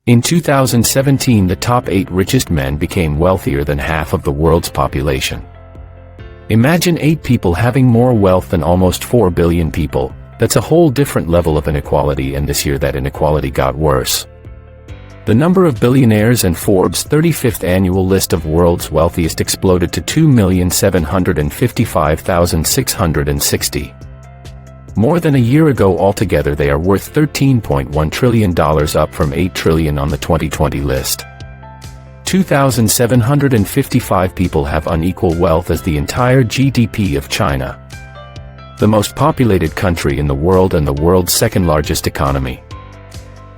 In 2017, the top 8 richest men became wealthier than half of the world's population. Imagine 8 people having more wealth than almost 4 billion people. That's a whole different level of inequality, and this year that inequality got worse. The number of billionaires in Forbes' 35th annual list of world's wealthiest exploded to 2,755,660. More than a year ago altogether, they are worth $13.1 trillion, up from $8 trillion on the 2020 list. 2,755 people have unequal wealth as the entire GDP of China, the most populated country in the world and the world's second-largest economy.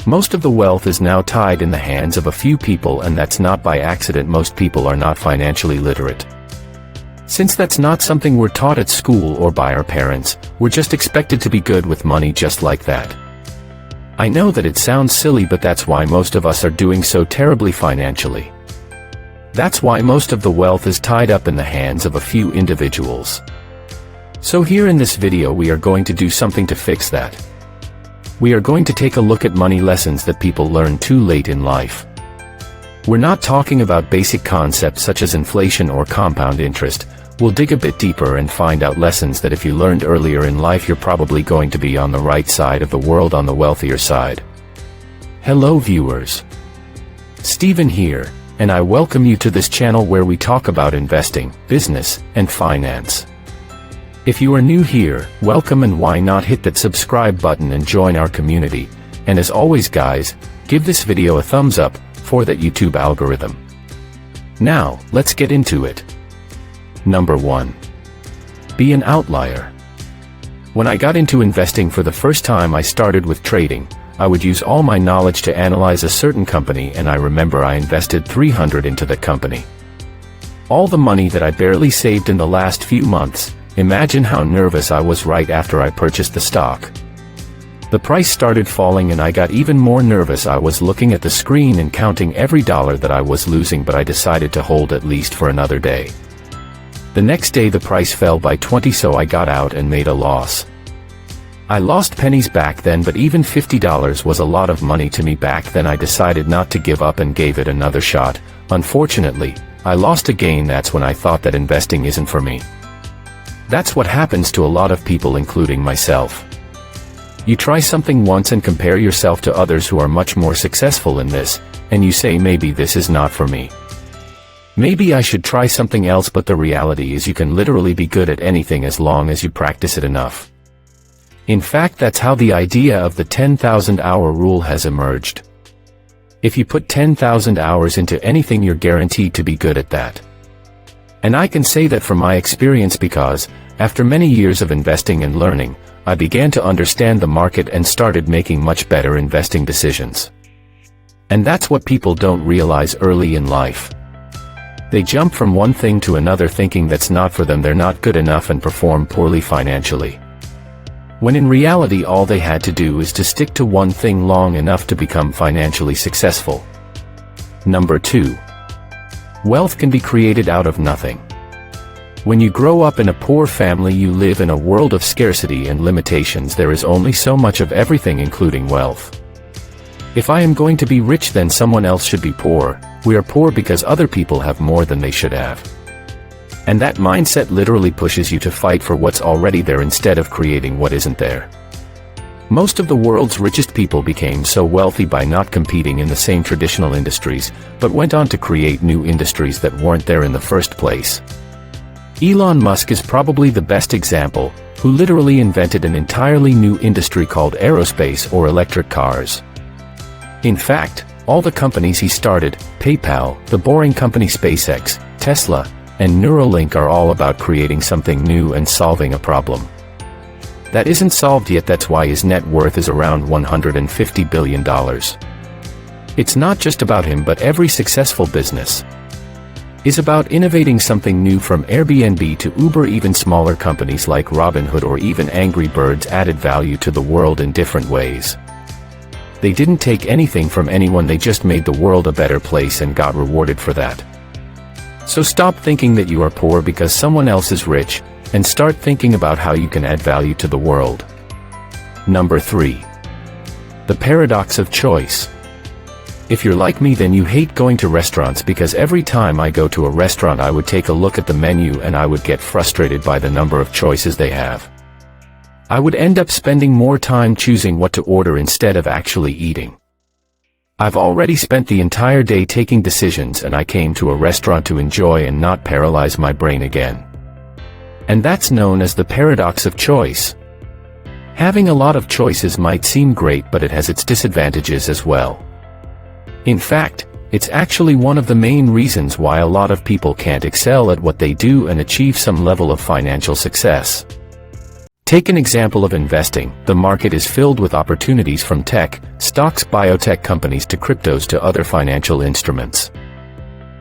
Most of the wealth is now tied in the hands of a few people, and that's not by accident. Most people are not financially literate. Since that's not something we're taught at school or by our parents, we're just expected to be good with money just like that. I know that it sounds silly, but that's why most of us are doing so terribly financially. That's why most of the wealth is tied up in the hands of a few individuals. So here in this video we are going to do something to fix that. We are going to take a look at money lessons that people learn too late in life. We're not talking about basic concepts such as inflation or compound interest. We'll dig a bit deeper and find out lessons that if you learned earlier in life, you're probably going to be on the right side of the world, on the wealthier side. Hello viewers. Steven here, and I welcome you to this channel where we talk about investing, business, and finance. If you are new here, welcome, and why not hit that subscribe button and join our community. And as always guys, give this video a thumbs up for that YouTube algorithm. Now, let's get into it. Number 1. Be an outlier. When I got into investing for the first time, I started with trading. I would use all my knowledge to analyze a certain company, and I remember I invested $300 into that company. All the money that I barely saved in the last few months. Imagine how nervous I was right after I purchased the stock. The price started falling and I got even more nervous. I was looking at the screen and counting every dollar that I was losing, but I decided to hold at least for another day. The next day the price fell by 20, so I got out and made a loss. I lost pennies back then, but even $50 was a lot of money to me back then. I decided not to give up and gave it another shot. Unfortunately, I lost again. That's when I thought that investing isn't for me. That's what happens to a lot of people, including myself. You try something once and compare yourself to others who are much more successful in this, and you say maybe this is not for me. Maybe I should try something else, but the reality is you can literally be good at anything as long as you practice it enough. In fact, that's how the idea of the 10,000-hour rule has emerged. If you put 10,000 hours into anything, you're guaranteed to be good at that. And I can say that from my experience because, after many years of investing and learning, I began to understand the market and started making much better investing decisions. And that's what people don't realize early in life. They jump from one thing to another thinking that's not for them, they're not good enough, and perform poorly financially. When in reality all they had to do is to stick to one thing long enough to become financially successful. Number 2. Wealth can be created out of nothing. When you grow up in a poor family, you live in a world of scarcity and limitations. There is only so much of everything, including wealth. If I am going to be rich, then someone else should be poor. We are poor because other people have more than they should have. And that mindset literally pushes you to fight for what's already there instead of creating what isn't there. Most of the world's richest people became so wealthy by not competing in the same traditional industries, but went on to create new industries that weren't there in the first place. Elon Musk is probably the best example, who literally invented an entirely new industry called aerospace or electric cars. In fact, all the companies he started, PayPal, the boring company SpaceX, Tesla, and Neuralink, are all about creating something new and solving a problem that isn't solved yet. That's why his net worth is around $150 billion. It's not just about him, but every successful business is about innovating something new. From Airbnb to Uber, even smaller companies like Robinhood or even Angry Birds added value to the world in different ways. They didn't take anything from anyone, they just made the world a better place and got rewarded for that. So stop thinking that you are poor because someone else is rich, and start thinking about how you can add value to the world. Number 3. The paradox of choice. If you're like me, then you hate going to restaurants, because every time I go to a restaurant I would take a look at the menu and I would get frustrated by the number of choices they have. I would end up spending more time choosing what to order instead of actually eating. I've already spent the entire day taking decisions, and I came to a restaurant to enjoy and not paralyze my brain again. And that's known as the paradox of choice. Having a lot of choices might seem great, but it has its disadvantages as well. In fact, it's actually one of the main reasons why a lot of people can't excel at what they do and achieve some level of financial success. Take an example of investing. The market is filled with opportunities, from tech, stocks, biotech companies to cryptos to other financial instruments.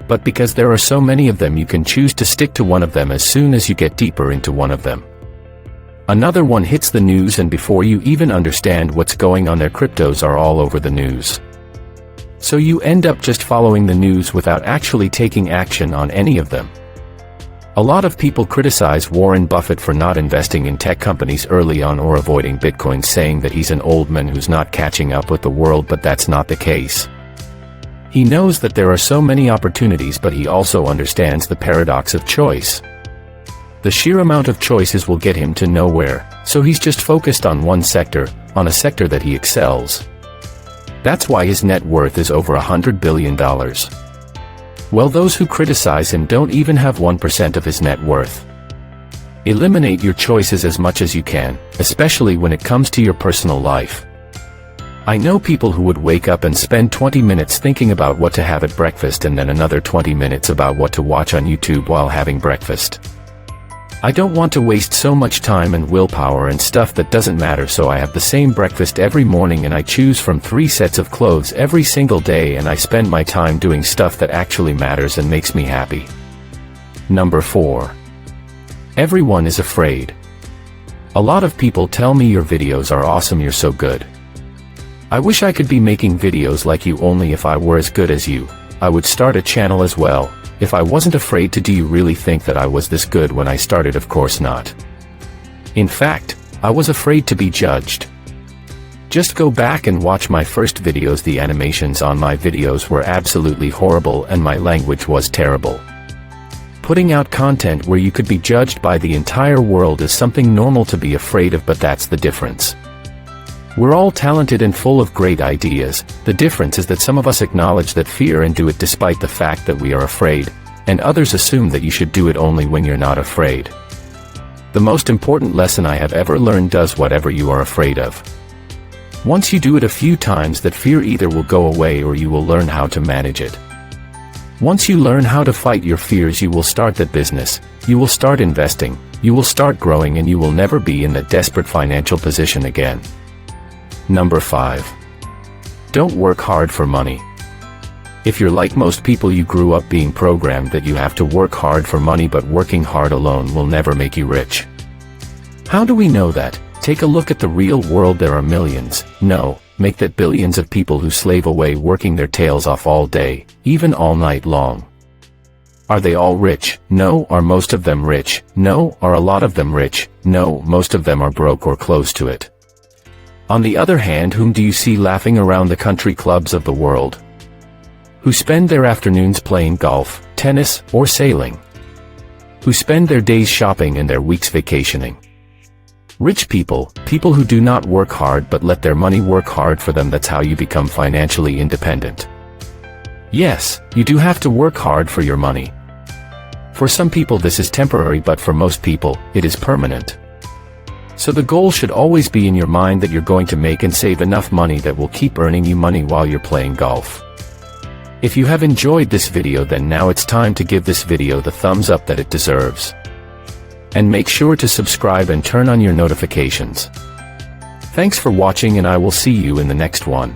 But because there are so many of them, you can choose to stick to one of them as soon as you get deeper into one of them. Another one hits the news, and before you even understand what's going on, their cryptos are all over the news. So you end up just following the news without actually taking action on any of them. A lot of people criticize Warren Buffett for not investing in tech companies early on or avoiding Bitcoin, saying that he's an old man who's not catching up with the world, but that's not the case. He knows that there are so many opportunities, but he also understands the paradox of choice. The sheer amount of choices will get him to nowhere, so he's just focused on one sector, on a sector that he excels. That's why his net worth is over $100 billion. Well, those who criticize him don't even have 1% of his net worth. Eliminate your choices as much as you can, especially when it comes to your personal life. I know people who would wake up and spend 20 minutes thinking about what to have at breakfast, and then another 20 minutes about what to watch on YouTube while having breakfast. I don't want to waste so much time and willpower and stuff that doesn't matter, so I have the same breakfast every morning, and I choose from 3 sets of clothes every single day, and I spend my time doing stuff that actually matters and makes me happy. Number 4. Everyone is afraid. A lot of people tell me your videos are awesome, you're so good. I wish I could be making videos like you, only if I were as good as you, I would start a channel as well. If I wasn't afraid to. Do you really think that I was this good when I started? Of course not. In fact, I was afraid to be judged. Just go back and watch my first videos. The animations on my videos were absolutely horrible and my language was terrible. Putting out content where you could be judged by the entire world is something normal to be afraid of, but that's the difference. We're all talented and full of great ideas. The difference is that some of us acknowledge that fear and do it despite the fact that we are afraid, and others assume that you should do it only when you're not afraid. The most important lesson I have ever learned: does whatever you are afraid of. Once you do it a few times, that fear either will go away or you will learn how to manage it. Once you learn how to fight your fears, you will start that business, you will start investing, you will start growing, and you will never be in that desperate financial position again. Number 5. Don't work hard for money. If you're like most people, you grew up being programmed that you have to work hard for money, but working hard alone will never make you rich. How do we know that? Take a look at the real world. There are millions, no, make that billions of people who slave away working their tails off all day, even all night long. Are they all rich? No. Are most of them rich? No. Are a lot of them rich? No. Most of them are broke or close to it. On the other hand, whom do you see laughing around the country clubs of the world? Who spend their afternoons playing golf, tennis, or sailing? Who spend their days shopping and their weeks vacationing? Rich people, people who do not work hard but let their money work hard for them. That's how you become financially independent. Yes, you do have to work hard for your money. For some people this is temporary, but for most people, it is permanent. So the goal should always be in your mind that you're going to make and save enough money that will keep earning you money while you're playing golf. If you have enjoyed this video, then now it's time to give this video the thumbs up that it deserves. And make sure to subscribe and turn on your notifications. Thanks for watching, and I will see you in the next one.